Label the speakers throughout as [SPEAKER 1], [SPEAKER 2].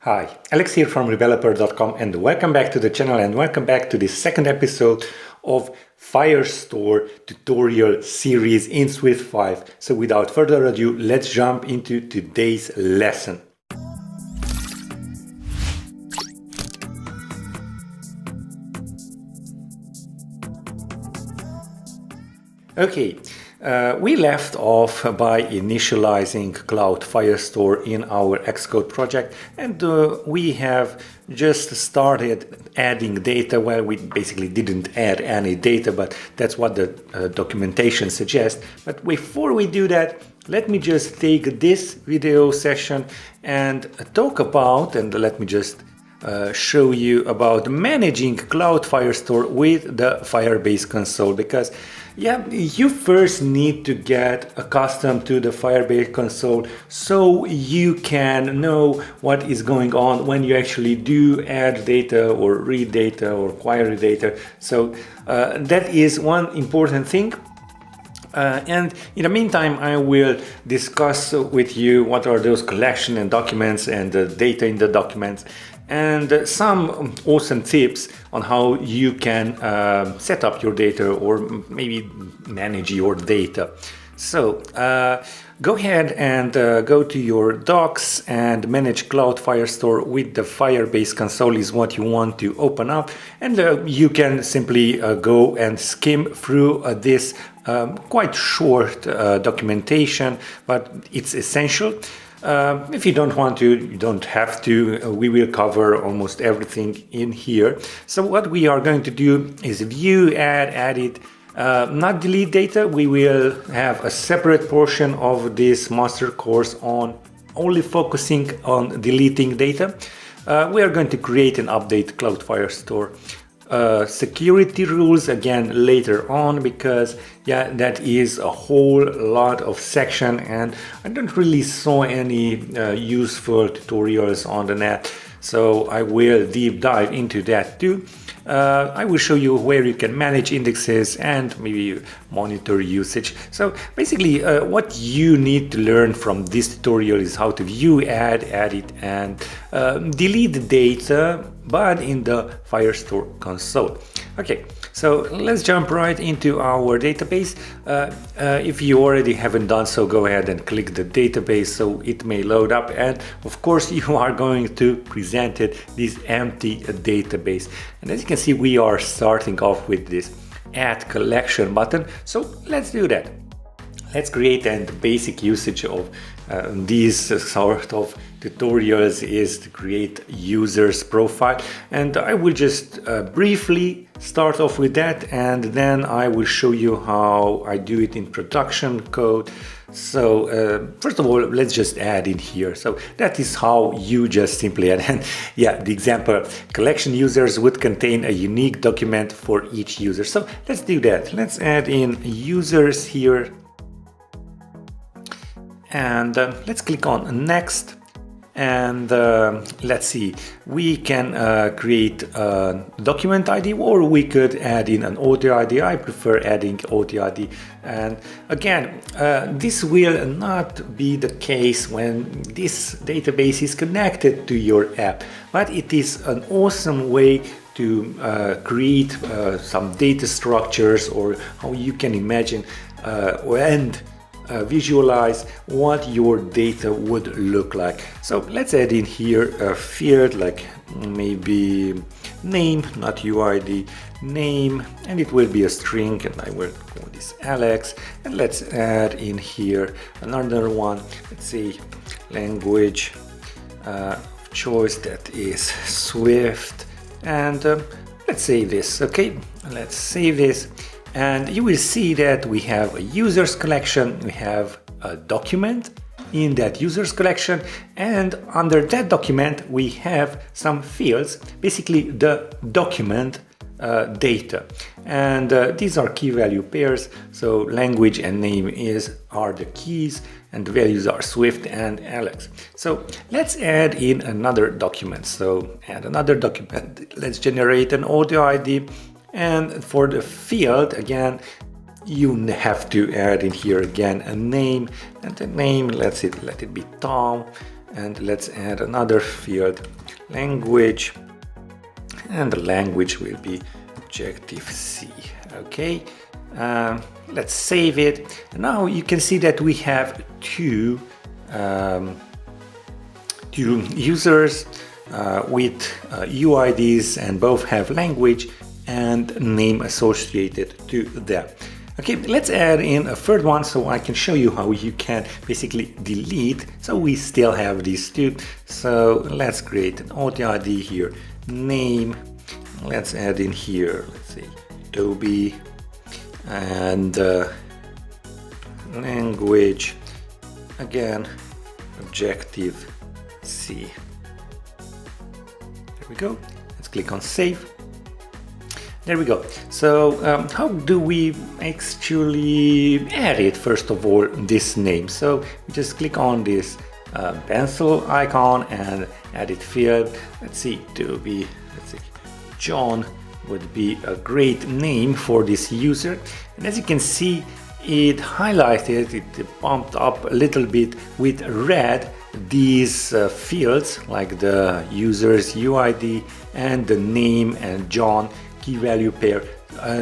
[SPEAKER 1] Hi, Alex here from Rebeloper.com and welcome back to the channel and welcome back to the second episode of Firestore tutorial series in Swift 5. So without further ado, let's jump into today's lesson. Okay, we left off by initializing Cloud Firestore in our Xcode project, and we have just started adding data. Well, we basically didn't add any data, but that's what the documentation suggests. But before we do that, let me just take this video session and talk about, and let me just show you about managing Cloud Firestore with the Firebase Console, because you first need to get accustomed to the Firebase Console so you can know what is going on when you actually do add data or read data or query data. So that is one important thing. And in the meantime, I will discuss with you what are those collection and documents and the data in the documents, and some awesome tips on how you can set up your data or maybe manage your data. So go ahead and go to your docs and manage Cloud Firestore with the Firebase Console is what you want to open up, and you can simply go and skim through this quite short documentation, but it's essential. If you don't want to, you don't have to. We will cover almost everything in here. So what we are going to do is view, add, edit, not delete data. We will have a separate portion of this master course on only focusing on deleting data. We are going to create and update Cloud Firestore security rules again later on, because that is a whole lot of section and I don't really saw any useful tutorials on the net, so I will deep dive into that too. I will show you where you can manage indexes and maybe monitor usage. So basically what you need to learn from this tutorial is how to view, add, edit and delete the data, but in the Firestore console. Okay, so let's jump right into our database. If you already haven't done so, go ahead and click the database so it may load up, and of course you are going to present it this empty database. And as you can see, we are starting off with this add collection button, so let's do that. Let's create, and the basic usage of these sort of tutorials is to create users profile, and I will just briefly start off with that, and then I will show you how I do it in production code. So first of all, let's just add in here. So that is how you just simply add. And the example, collection users would contain a unique document for each user. So let's do that. Let's add in users here. And let's click on next, and let's see, we can create a document ID, or we could add in an audio ID. I prefer adding audio ID, and again this will not be the case when this database is connected to your app, but it is an awesome way to create some data structures, or how you can imagine and visualize what your data would look like. So let's add in here a field like maybe name, not UID, name, and it will be a string, and I will call this Alex. And let's add in here another one, let's say language choice, that is Swift, and let's save this. Okay, let's save this. And you will see that we have a users collection, we have a document in that users collection, and under that document we have some fields, basically the document data. And these are key value pairs, so language and name are the keys, and the values are Swift and Alex. So let's add in another document. So add another document, let's generate an audio ID. And for the field, again, you have to add in here again a name, and the name, let it be Tom, and let's add another field, language, and the language will be Objective-C. Okay, let's save it. Now you can see that we have two users with UIDs, and both have language and name associated to them. Okay, let's add in a third one so I can show you how you can basically delete. So we still have these two. So let's create an authID here, name. Let's add in here, let's say Adobe, and language, again Objective-C. There we go. Let's click on save. There we go. So how do we actually edit, first of all, this name? So we just click on this pencil icon and edit field. Let's see, Adobe, let's see, John would be a great name for this user. And as you can see, it highlighted, it bumped up a little bit with red these fields like the user's UID and the name and John key value pair.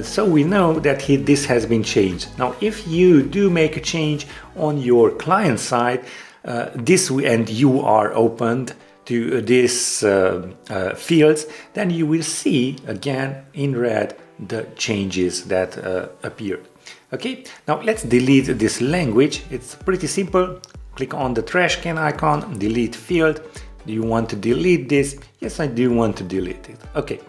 [SPEAKER 1] So we know that this has been changed. Now if you do make a change on your client side, and you are opened to these fields, then you will see again in red the changes that appeared. Okay, now let's delete this language. It's pretty simple. Click on the trash can icon, delete field. Do you want to delete this? Yes, I do want to delete it. Okay,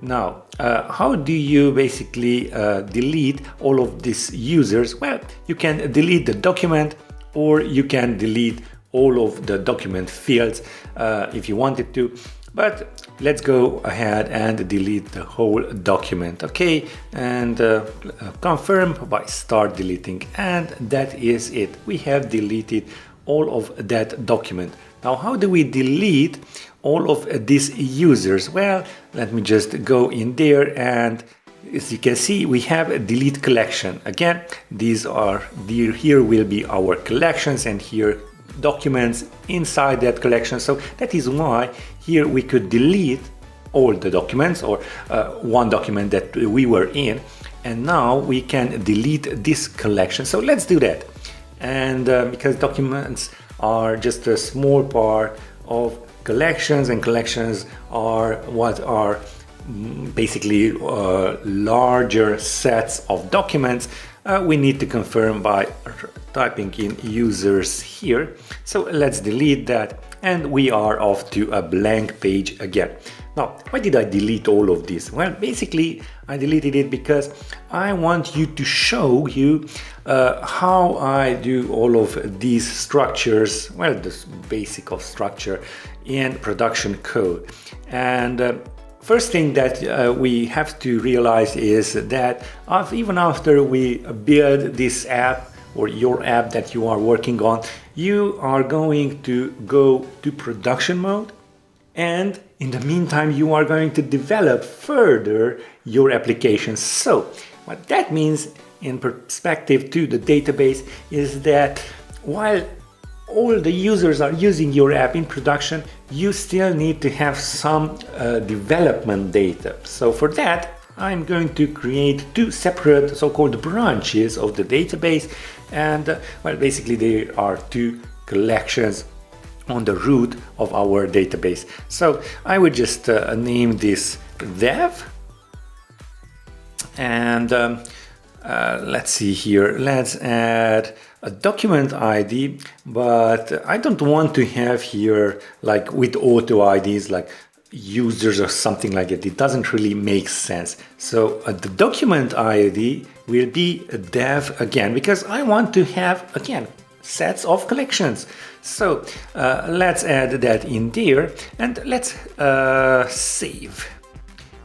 [SPEAKER 1] now how do you basically delete all of these users? Well, you can delete the document, or you can delete all of the document fields if you wanted to, but let's go ahead and delete the whole document. Okay, and confirm by start deleting, and that is it. We have deleted all of that document. Now how do we delete all of these users? Well, let me just go in there, and as you can see, we have a delete collection. Again, here will be our collections, and here documents inside that collection. So that is why here we could delete all the documents, or one document that we were in, and now we can delete this collection. So let's do that. And because documents are just a small part of collections, and collections are what are basically larger sets of documents, we need to confirm by typing in users here. So let's delete that, and we are off to a blank page again. Now, why did I delete all of this? Well, basically I deleted it because I want you to show you how I do all of these structures, well, this basic of structure in production code. And first thing that we have to realize is that even after we build this app, or your app that you are working on, you are going to go to production mode, and in the meantime you are going to develop further your application. So what that means in perspective to the database is that while all the users are using your app in production, you still need to have some development data. So for that, I'm going to create two separate so-called branches of the database, and well, basically there are two collections on the root of our database. So I would just name this dev, and let's see here, let's add a document ID, but I don't want to have here like with auto IDs like users or something like that. It doesn't really make sense. So the document ID will be a dev again, because I want to have again sets of collections. So let's add that in there, and let's save.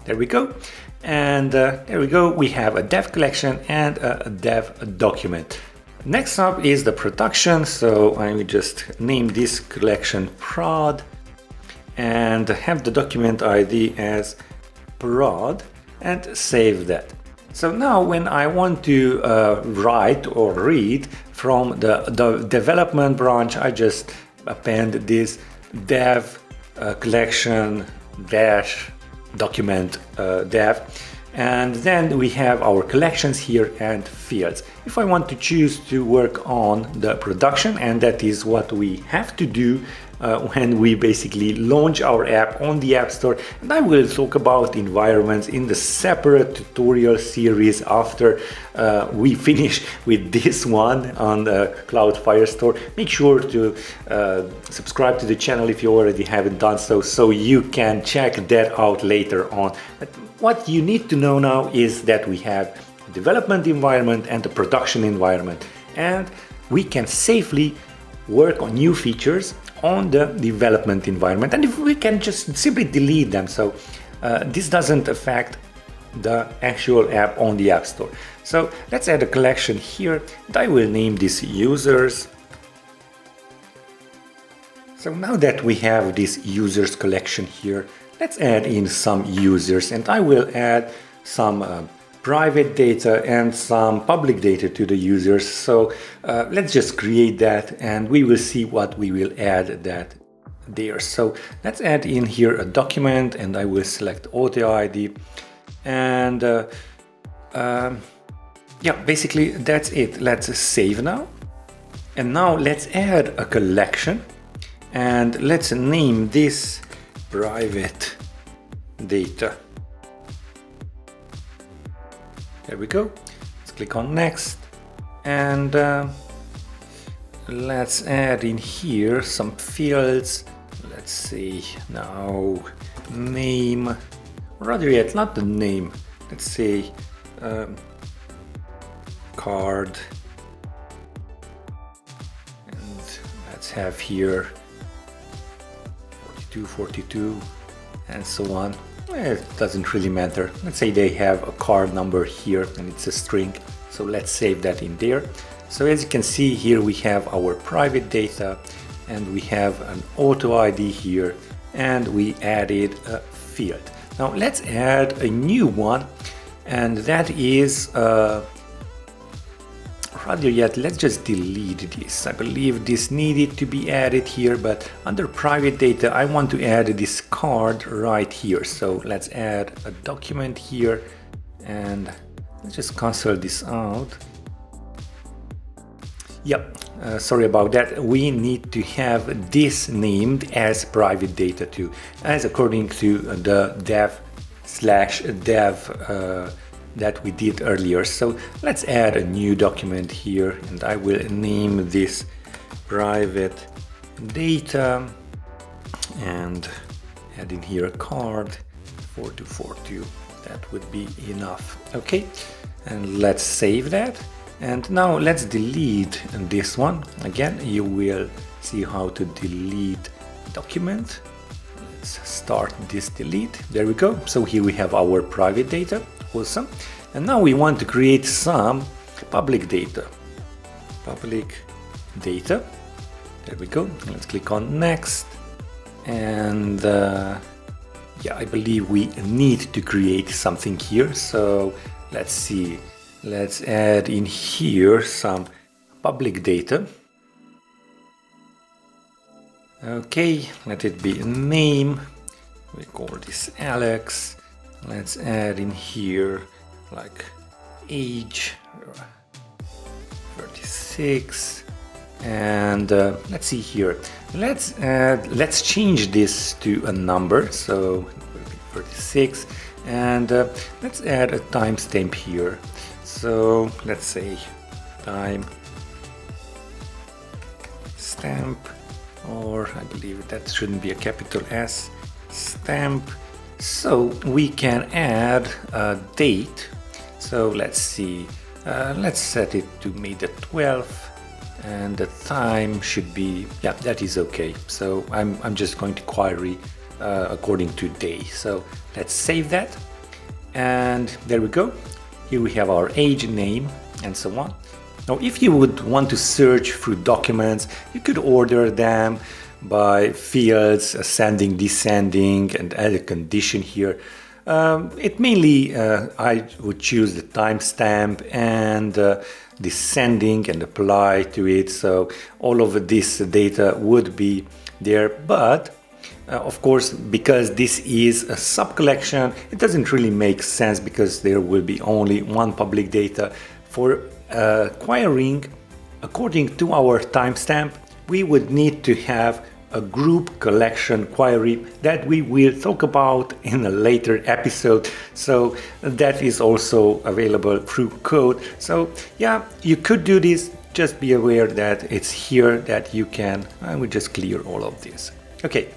[SPEAKER 1] There we go. And there we go, we have a dev collection and a dev document. Next up is the production, so I will just name this collection prod and have the document ID as prod and save that. So now when I want to write or read from the development branch, I just append this dev collection dash document dev, and then we have our collections here and fields. If I want to choose to work on the production, and that is what we have to do when we basically launch our app on the App Store, and I will talk about environments in the separate tutorial series after we finish with this one on the Cloud Firestore. Make sure to subscribe to the channel if you already haven't done so, so you can check that out later on. But what you need to know now is that we have a development environment and a production environment, and we can safely work on new features on the development environment, and if we can just simply delete them, so this doesn't affect the actual app on the App Store. So let's add a collection here, and I will name this users. So now that we have this users collection here, let's add in some users, and I will add some private data and some public data to the users. So let's just create that, and we will see what we will add that there. So let's add in here a document, and I will select auto ID, and yeah, basically that's it. Let's save now, and now let's add a collection, and let's name this private data. There we go. Let's click on next, and let's add in here some fields. Let's see now, name, rather yet not the name, let's say card, and let's have here 42, and so on. It doesn't really matter. Let's say they have a card number here and it's a string, so let's save that in there. So as you can see here, we have our private data, and we have an auto ID here, and we added a field. Now let's add a new one, and that is rather yet, let's just delete this. I believe this needed to be added here, but under private data I want to add this card right here. So let's add a document here, and let's just cancel this out. Yep, sorry about that. We need to have this named as private data too, as according to the dev/dev that we did earlier. So let's add a new document here, and I will name this private data, and add in here a card 4242. That would be enough. Okay, and let's save that. And now let's delete this one. Again, you will see how to delete document. Let's start this delete. There we go. So here we have our private data. Awesome. And now we want to create some public data. Public data. There we go. Let's click on next. And yeah, I believe we need to create something here. So let's see. Let's add in here some public data. Okay, let it be a name. We call this Alex. Let's add in here like age 36, and let's see here. Let's change this to a number. So it will be 36, and let's add a timestamp here. So let's say time stamp, or I believe that shouldn't be a capital S, stamp. So we can add a date. So let's see, let's set it to May the 12th, and the time should be, yeah, that is okay. So I'm just going to query according to day. So let's save that, and there we go. Here we have our age, name, and so on. Now, if you would want to search through documents, you could order them by fields, ascending, descending, and add a condition here. It mainly, I would choose the timestamp and the sending and apply to it. So all of this data would be there, but of course, because this is a sub-collection, it doesn't really make sense because there will be only one public data. For querying according to our timestamp, we would need to have a group collection query that we will talk about in a later episode. So that is also available through code. So yeah, you could do this. Just be aware that it's here that you can. I will just clear all of this. Okay.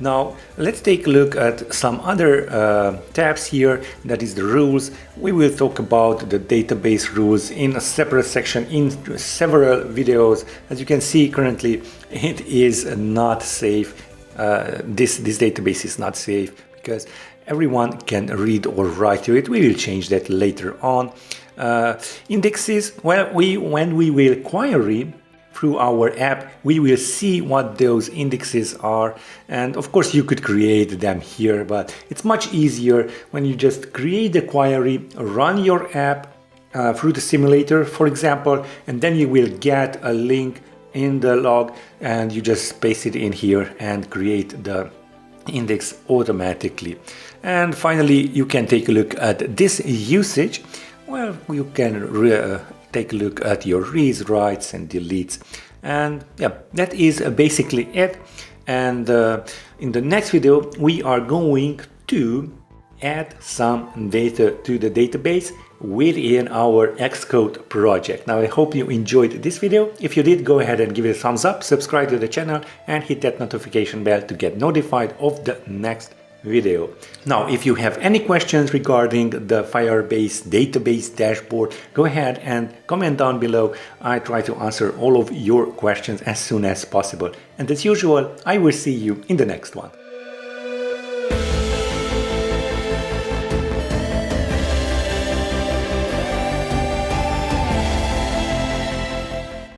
[SPEAKER 1] Now let's take a look at some other tabs here, that is the rules. We will talk about the database rules in a separate section in several videos. As you can see currently, it is not safe. This database is not safe because everyone can read or write to it. We will change that later on. Indexes, well, when we will query through our app, we will see what those indexes are, and of course you could create them here, but it's much easier when you just create the query, run your app through the simulator, for example, and then you will get a link in the log and you just paste it in here and create the index automatically. And finally, you can take a look at this usage. Well, you can take a look at your reads, writes and deletes, and yeah, that is basically it. And in the next video we are going to add some data to the database within our Xcode project. Now I hope you enjoyed this video. If you did, go ahead and give it a thumbs up, subscribe to the channel and hit that notification bell to get notified of the next video. Now, if you have any questions regarding the Firebase database dashboard, go ahead and comment down below. I try to answer all of your questions as soon as possible. And as usual, I will see you in the next one.